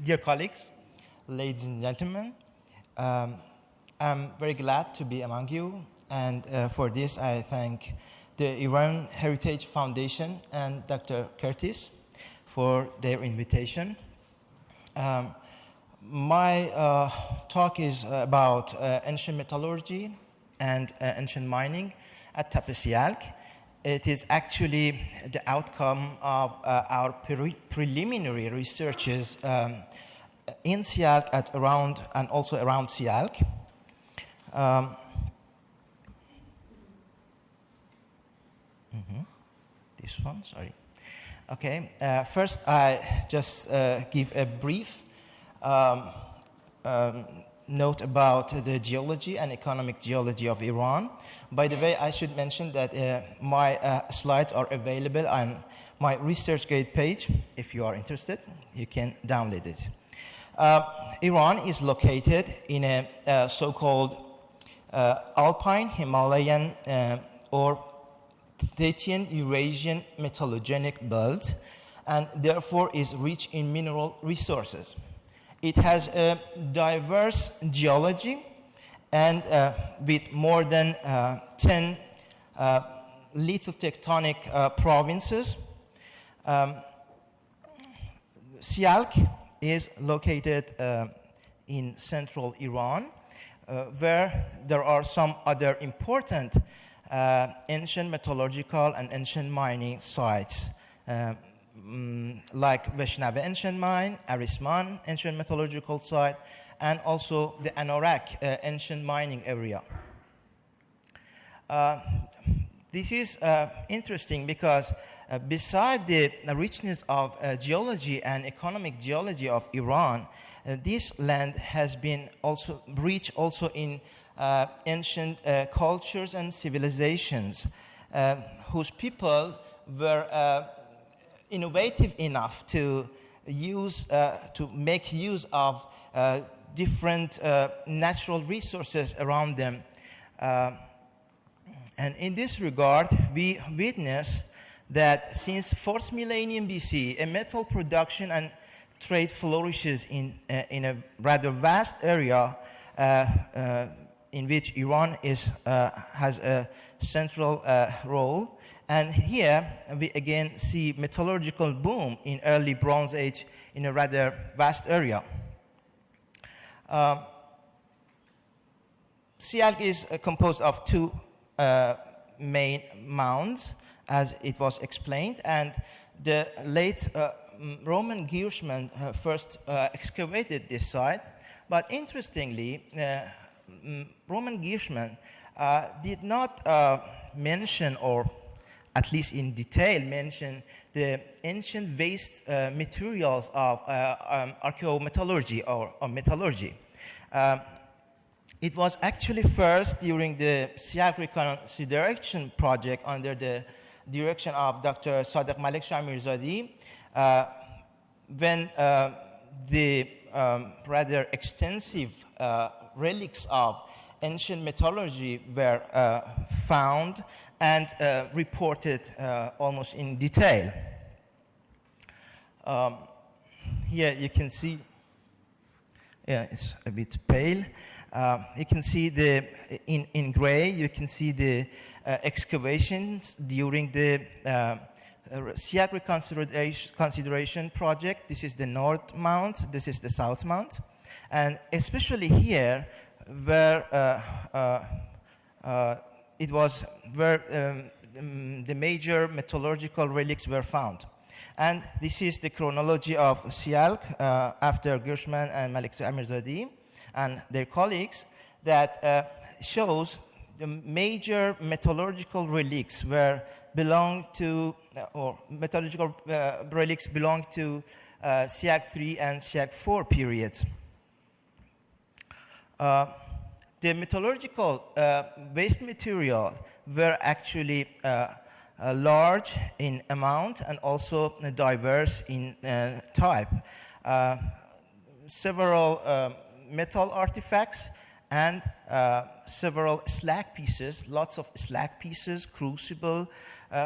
Dear colleagues, ladies and gentlemen, I'm very glad to be among you, and for this I thank the Iran Heritage Foundation and Dr. Curtis for their invitation. My talk is about ancient metallurgy and ancient mining at Tappeh Sialk. It is actually the outcome of our preliminary researches in Sialk and also around Sialk. This one, sorry. Okay, first I just give a brief note about the geology and economic geology of Iran. By the way, I should mention that my slides are available on my ResearchGate page. If you are interested, you can download it. Iran is located in a so-called Alpine, Himalayan, or Tethyan Eurasian metallogenic belt, and therefore is rich in mineral resources. It has a diverse geology and with more than 10 lithotectonic provinces. Sialk is located in central Iran, where there are some other important ancient metallurgical and ancient mining sites, like Veshnava ancient mine, Erosman ancient metallurgical site, and also the Anorak ancient mining area. This is interesting because beside the richness of geology and economic geology of Iran, this land has been also rich also in ancient cultures and civilizations whose people were innovative enough to make use of different natural resources around them. And in this regard, we witness that since 4th millennium BC, a metal production and trade flourishes in a rather vast area in which Iran has a central role. And here we again see metallurgical boom in early Bronze Age in a rather vast area. Sialk is composed of two main mounds, as it was explained, and the late Roman gearsman first excavated this site. But interestingly, Roman gearsman did not mention, or at least in detail mention, the ancient waste materials of archaeometallurgy or metallurgy. It was actually first during the Sialk Reconsideration project under the direction of Dr. Sadegh Malek Shahmirzadeh, when the rather extensive relics of ancient metallurgy were found and reported almost in detail. Here you can see, yeah, it's a bit pale. You can see in gray, you can see the excavations during the Sialk Reconsideration project. This is the North Mount, this is the South Mount. And especially here, where it was where the major metallurgical relics were found. And this is the chronology of Sialk after Gearsman and Malek Shahmirzadeh and their colleagues that shows the major metallurgical relics belong to, or metallurgical relics belong to Sialk 3 and Sialk 4 periods. The metallurgical waste material were actually large in amount and also diverse in type. Several metal artifacts and several slag pieces, lots of slag pieces, crucible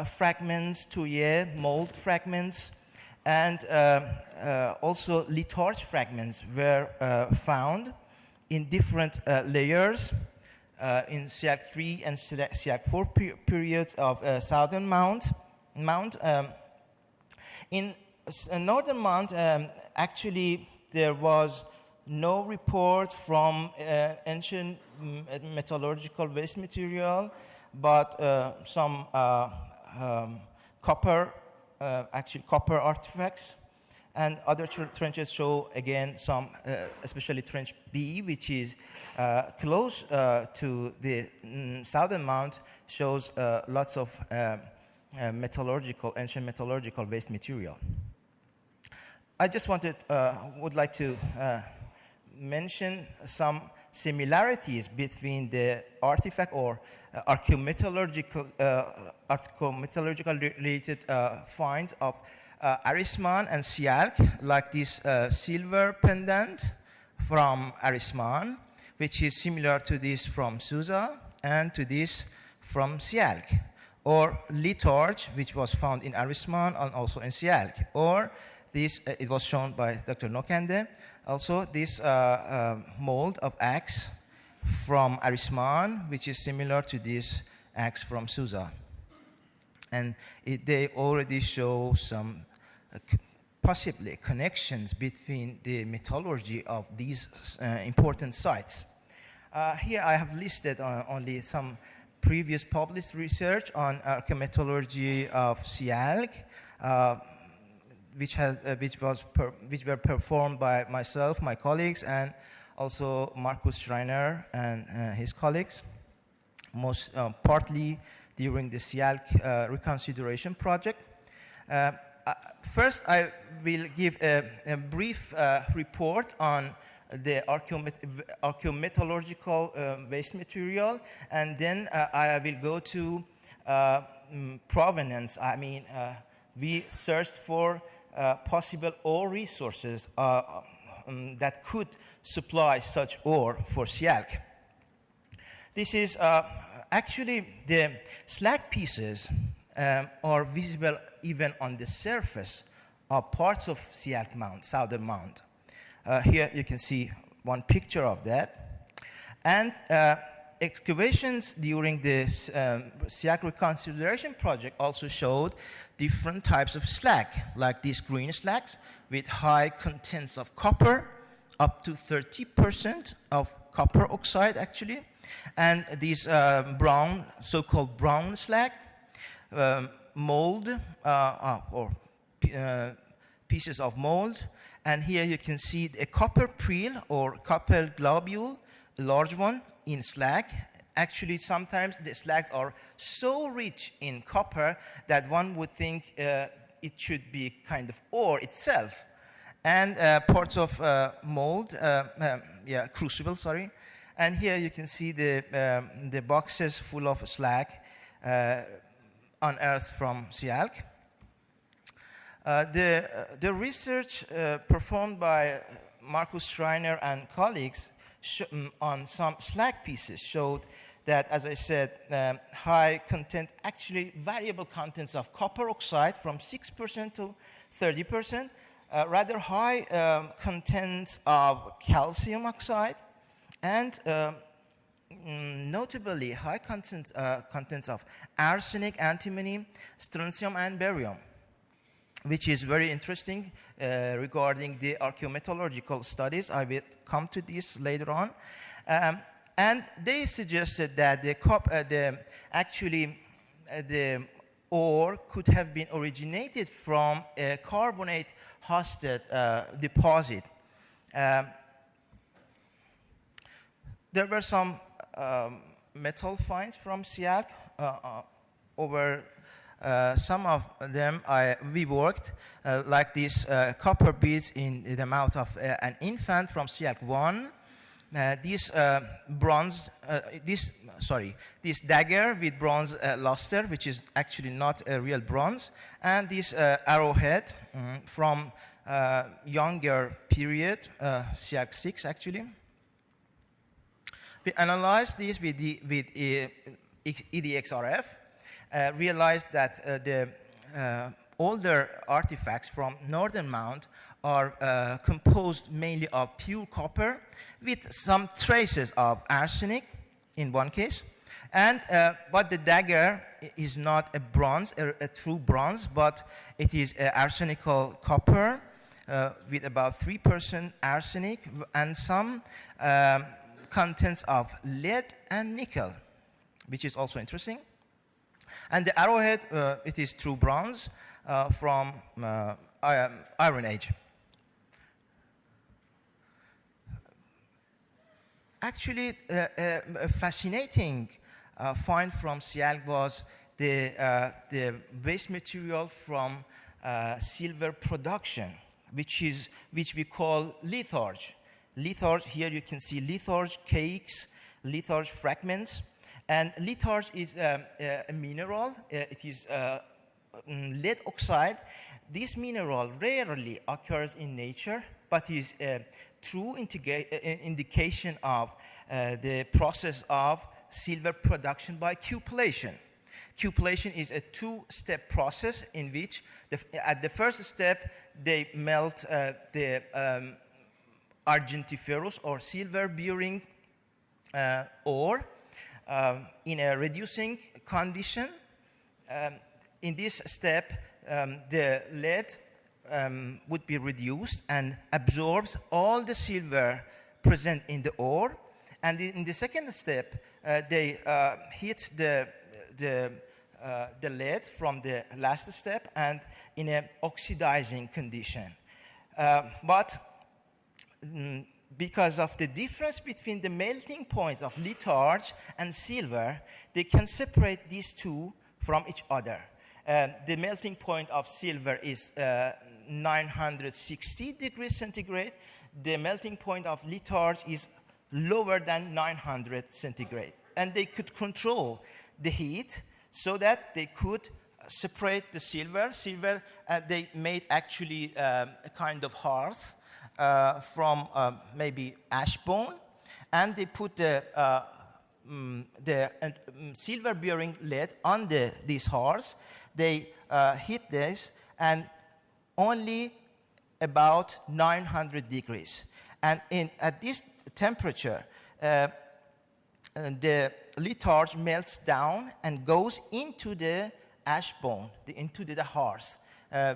fragments, tuye, mold fragments, And also litharge fragments were found in different layers in Sialk 3 and Sialk 4 periods of southern mount. In northern mount, actually there was no report from ancient metallurgical waste material, but some copper artifacts, and other trenches show again some, especially trench B, which is close to the southern mount, shows lots of ancient metallurgical waste material. I just would like to mention some similarities between the artifact or archaeometallurgical related finds of Erosman and Sialk, like this silver pendant from Erosman, which is similar to this from Susa and to this from Sialk, or litharge, which was found in Erosman and also in Sialk, or this, it was shown by Dr. Nokande, also this mold of axe from Erosman, which is similar to this axe from Susa. And they already show some possibly connections between the metallurgy of these important sites. Here I have listed only some previous published research on archaeometallurgy of Sialk, which were performed by myself, my colleagues, and also Markus Schreiner and his colleagues, most partly during the Sialk reconsideration project. First, I will give a brief report on the archaeometallurgical waste material, and then I will go to provenance. I mean, we searched for possible ore resources that could supply such ore for Sialk. This is actually the slag pieces are visible even on the surface of parts of Sialk Mount, southern mount. Here you can see one picture of that. And excavations during the Sialk reconsideration project also showed different types of slag, like these green slags with high contents of copper, up to 30% of copper oxide actually, and these brown, so-called brown slag, mold or pieces of mold. And here you can see a copper prill or copper globule, a large one in slag. Actually, sometimes the slags are so rich in copper that one would think it should be kind of ore itself. And parts of mold, crucible, sorry. And here you can see the boxes full of slag unearthed from Sialk. The research performed by Markus Schreiner and colleagues on some slag pieces showed that, as I said, high content, actually variable contents of copper oxide from 6% to 30%, rather high contents of calcium oxide, and notably high contents of arsenic, antimony, strontium, and barium, which is very interesting regarding the archaeometallurgical studies. I will come to this later on. And they suggested that the ore could have been originated from a carbonate-hosted deposit. There were some metal finds from Sialk. Over some of them we worked, like these copper beads in the mouth of an infant from Sialk 1. This dagger with bronze luster, which is actually not a real bronze, and this arrowhead from younger period, Sialk 6 actually. We analyzed this with EDXRF, realized that the older artifacts from northern mound are composed mainly of pure copper with some traces of arsenic in one case. And, but the dagger is not a bronze, a true bronze, but it is arsenical copper with about 3% arsenic and some contents of lead and nickel, which is also interesting. And the arrowhead, it is true bronze from Iron Age. Actually, a fascinating find from Sialk was the waste material from silver production, which we call litharge. Litharge, here you can see litharge cakes, litharge fragments. And litharge is a mineral. It is lead oxide. This mineral rarely occurs in nature, but is a true indication of the process of silver production by cupellation. Cupellation is a two-step process in which, at the first step, they melt the argentiferous or silver-bearing ore in a reducing condition. In this step, the lead would be reduced and absorbs all the silver present in the ore. And in the second step, they hit the lead from the last step and in an oxidizing condition. But because of the difference between the melting points of litharge and silver, they can separate these two from each other. The melting point of silver is 960 degrees centigrade. The melting point of litharge is lower than 900 centigrade. And they could control the heat so that they could separate the silver. They made actually a kind of hearth from maybe ash bone, and they put the silver-bearing lead on this hearth. They heat this, and only about 900 degrees. And at this temperature, the litharge melts down and goes into the ash bone, into the hearth,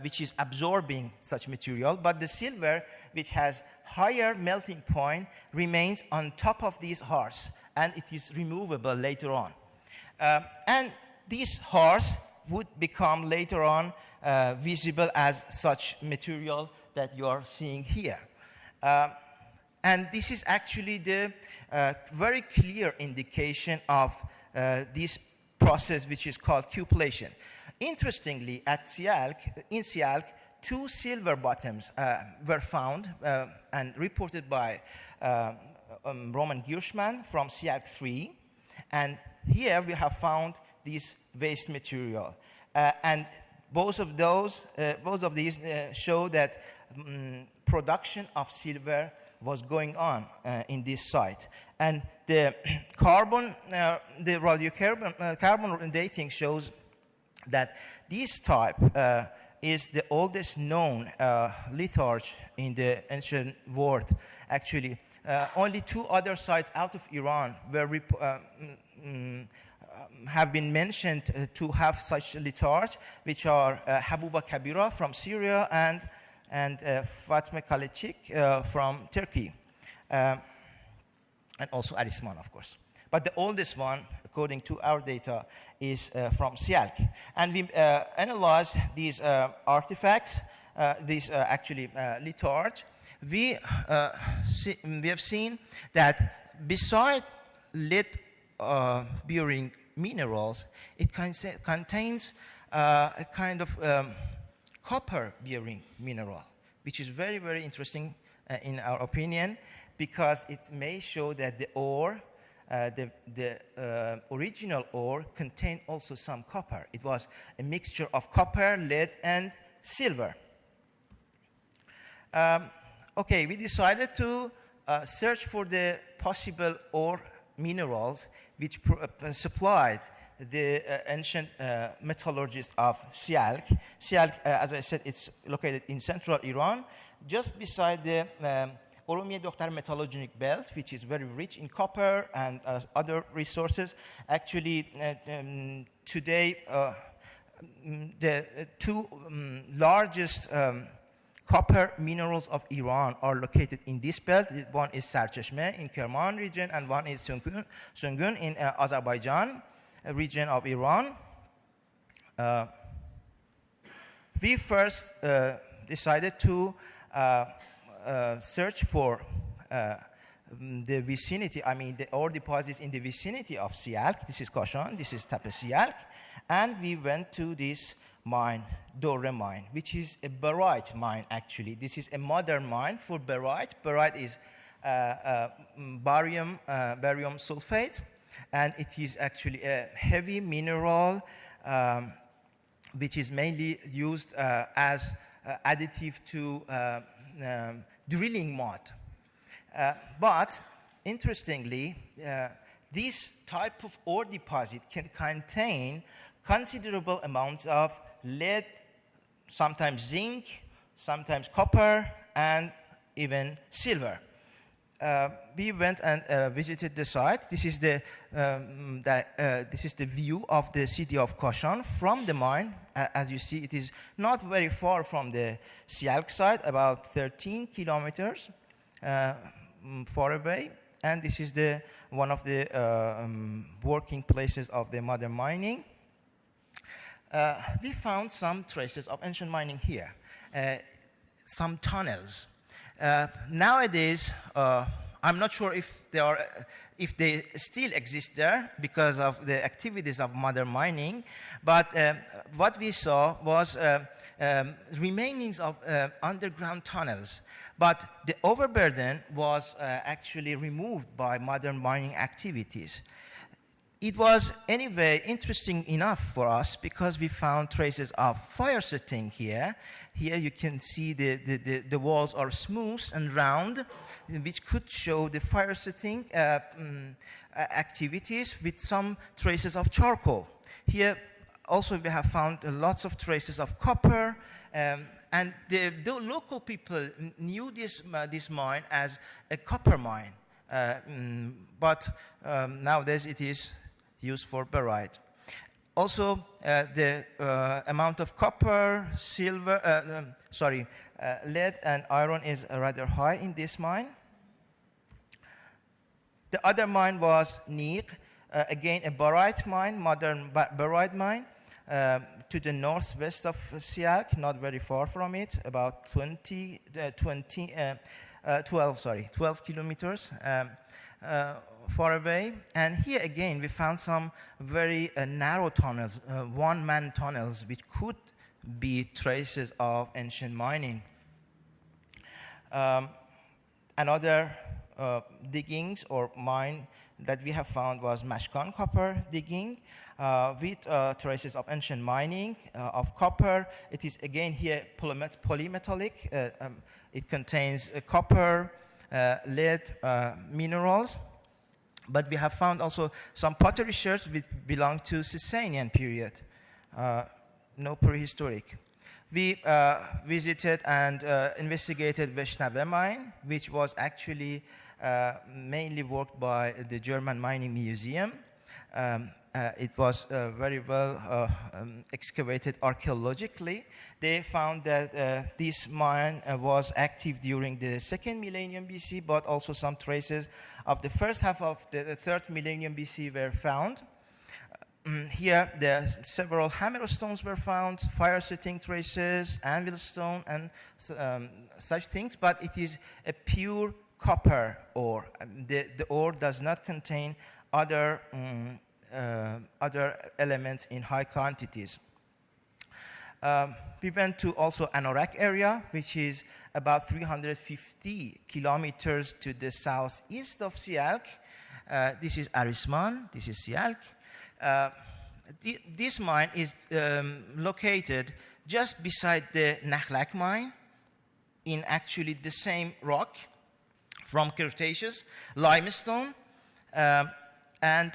which is absorbing such material. But the silver, which has higher melting point, remains on top of these hearths, and it is removable later on. And this hearth would become later on visible as such material that you are seeing here. And this is actually the very clear indication of this process, which is called cupellation. Interestingly, in Sialk, 2 silver bottoms were found and reported by Roman Gierschmann from Sialk 3. And here we have found this waste material. And both of these show that production of silver was going on in this site. And the carbon dating shows that this type is the oldest known litharge in the ancient world. Actually, only 2 other sites out of Iran have been mentioned to have such litharge, which are Habuba Kabira from Syria and Fatme Kalechik from Turkey, and also Erosman, of course. But the oldest one, according to our data, is from Sialk. And we analyzed these artifacts, these actually litharge. We have seen that beside lead-bearing minerals, it contains a kind of copper-bearing mineral, which is very, very interesting in our opinion, because it may show that the ore, the original ore, contained also some copper. It was a mixture of copper, lead, and silver. Okay, we decided to search for the possible ore minerals which supplied the ancient metallurgist of Sialk. Sialk, as I said, it's located in central Iran, just beside the Oromiye Dokhtar metallurgic belt, which is very rich in copper and other resources. Actually, today, the two largest copper minerals of Iran are located in this belt. One is Sarcheshmeh in Kerman region, and one is Sungun in Azerbaijan region of Iran. We first decided to search for the vicinity, the ore deposits in the vicinity of Sialk. This is Kashan, this is Tappeh Sialk. And we went to this mine, Dora Mine, which is a barite mine, actually. This is a modern mine for barite. Barite is barium sulfate, and it is actually a heavy mineral which is mainly used as additive to drilling mud. But interestingly, this type of ore deposit can contain considerable amounts of lead, sometimes zinc, sometimes copper, and even silver. We went and visited the site. This is the view of the city of Kashan from the mine. As you see, it is not very far from the Sialk site, about 13 kilometers far away. And this is one of the working places of the modern mining. We found some traces of ancient mining here, some tunnels. Nowadays, I'm not sure if they still exist there because of the activities of modern mining, but what we saw was remainings of underground tunnels. But the overburden was actually removed by modern mining activities. It was anyway interesting enough for us because we found traces of fire setting here. Here you can see the walls are smooth and round, which could show the fire setting activities with some traces of charcoal. Here also we have found lots of traces of copper, and the local people knew this mine as a copper mine, but nowadays it is used for barite. Also, the amount of copper, silver, lead and iron is rather high in this mine. The other mine was Niq, again a barite mine, modern barite mine, to the northwest of Sialk, not very far from it, about 12 kilometers far away. And here again we found some very narrow tunnels, one-man tunnels, which could be traces of ancient mining. Another diggings or mine that we have found was Mashkan copper digging with traces of ancient mining of copper. It is again here polymetallic. It contains copper, lead minerals. But we have found also some pottery sherds which belong to Sasanian period, no prehistoric. We visited and investigated Veshnave mine, which was actually mainly worked by the German Mining Museum. It was very well excavated archaeologically. They found that this mine was active during the 2nd millennium BC, but also some traces of the first half of the 3rd millennium BC were found. Here, several hammer stones were found, fire setting traces, anvil stone, and such things, but it is a pure copper ore. The ore does not contain other elements in high quantities. We went to also Anorak area, which is about 350 kilometers to the southeast of Sialk. This is Erosman, this is Sialk. This mine is located just beside the Nakhlak mine in actually the same rock from Cretaceous limestone. and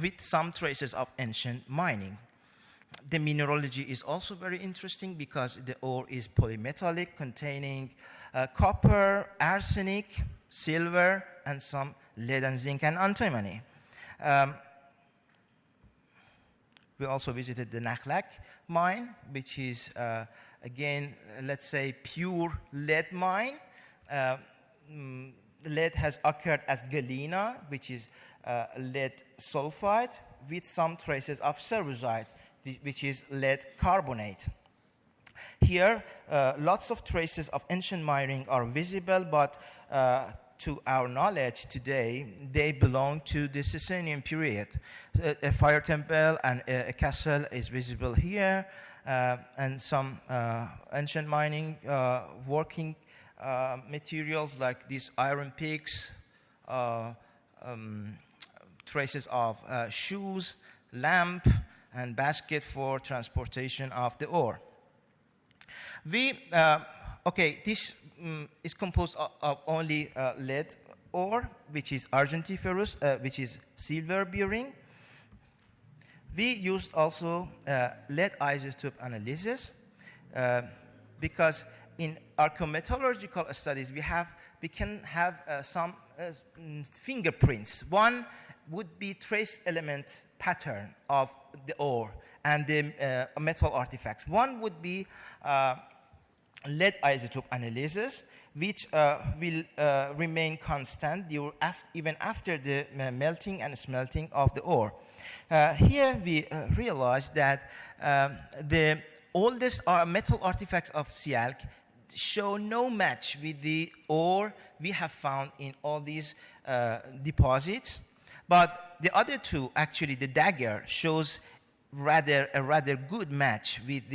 with some traces of ancient mining. The mineralogy is also very interesting because the ore is polymetallic, containing copper, arsenic, silver, and some lead and zinc and antimony. We also visited the Nakhlak mine, which is, again, let's say, pure lead mine. Lead has occurred as galena, which is lead sulfide, with some traces of cerussite, which is lead carbonate. Here, lots of traces of ancient mining are visible, but to our knowledge today, they belong to the Sasanian period. A fire temple and a castle is visible here, and some ancient mining working materials like these iron picks, traces of shoes, lamp, and basket for transportation of the ore. This is composed of only lead ore, which is argentiferous, which is silver bearing. We used also lead isotope analysis because in archaeometallurgical studies we can have some fingerprints. One would be trace element pattern of the ore and the metal artifacts. One would be lead isotope analysis, which will remain constant even after the melting and smelting of the ore. Here we realized that the oldest metal artifacts of Sialk show no match with the ore we have found in all these deposits. But the other two, actually the Dagger, shows a rather good match with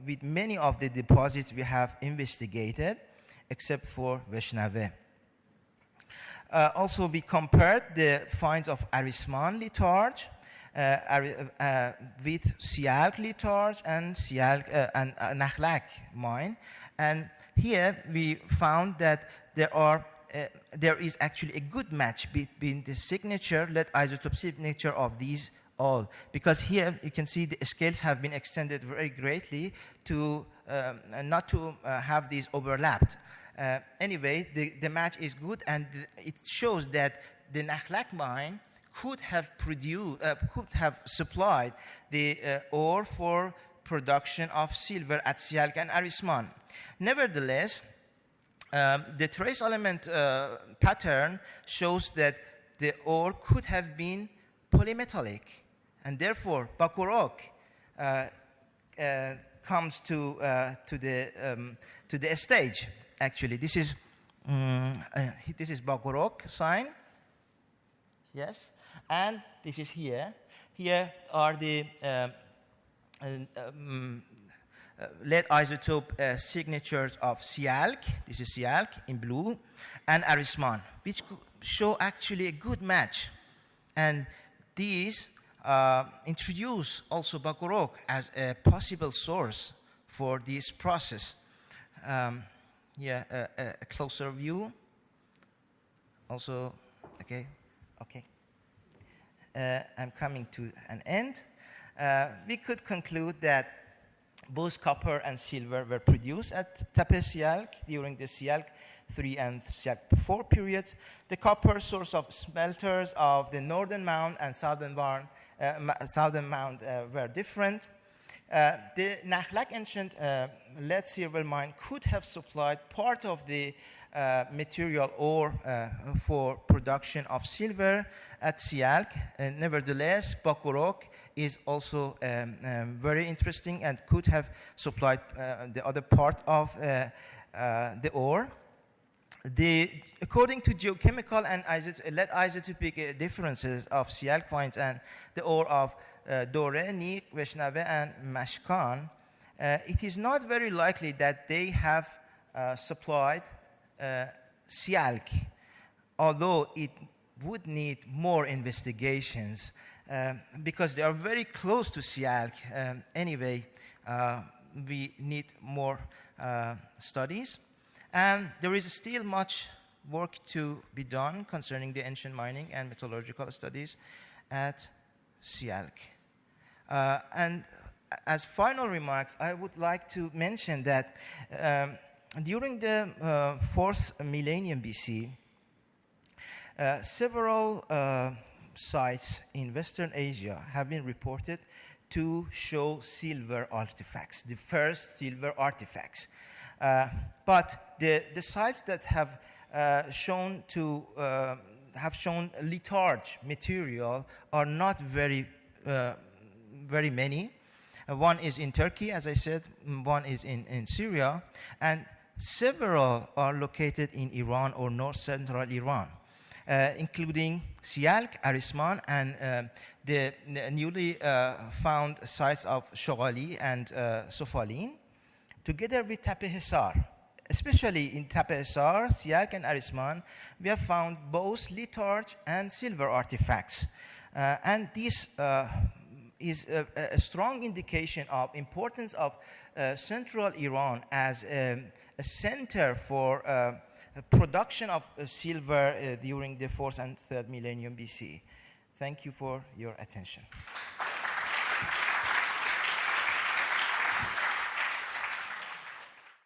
with many of the deposits we have investigated, except for Veshnave. Also, we compared the finds of Erosman litharge with Sialk litharge and Nakhlak mine, and here we found that there is actually a good match between the signature, lead isotope signature of these all, because here you can see the scales have been extended very greatly to not to have these overlapped. Anyway, the match is good, and it shows that the Nakhlak mine could have supplied the ore for production of silver at Sialk and Erosman. Nevertheless, the trace element pattern shows that the ore could have been polymetallic, and therefore Bacharach comes to the stage. Actually, this is Bacharach sign. Yes, and this is here. Here are the lead isotope signatures of Sialk. This is Sialk in blue, and Erosman, which show actually a good match. And these introduce also Bacharach as a possible source for this process. A closer view. Also, okay. I'm coming to an end. We could conclude that both copper and silver were produced at Tappeh Sialk during the Sialk 3 and Sialk 4 periods. The copper source of smelters of the northern mound and southern mound were different. The Nakhlak ancient lead silver mine could have supplied part of the material ore for production of silver at Sialk. Nevertheless, Bacharach is also very interesting and could have supplied the other part of the ore. According to geochemical and lead isotopic differences of Sialk finds and the ore of Dora, Niq, Veshnave, and Mashkan, it is not very likely that they have supplied Sialk, although it would need more investigations because they are very close to Sialk. Anyway, we need more studies. And there is still much work to be done concerning the ancient mining and metallurgical studies at Sialk. And as final remarks, I would like to mention that during the 4th millennium BC, several sites in Western Asia have been reported to show silver artifacts, the first silver artifacts. But the sites that have shown litharge material are not very many. One is in Turkey, as I said, one is in Syria, and several are located in Iran or north central Iran, including Sialk, Erosman, and the newly found sites of Shogali and Sofalin, together with Tappeh Sialk. Especially in Tappeh Sialk, Sialk, and Erosman, we have found both litharge and silver artifacts. And this is a strong indication of importance of central Iran as a center for production of silver during the 4th and 3rd millennium BC. Thank you for your attention.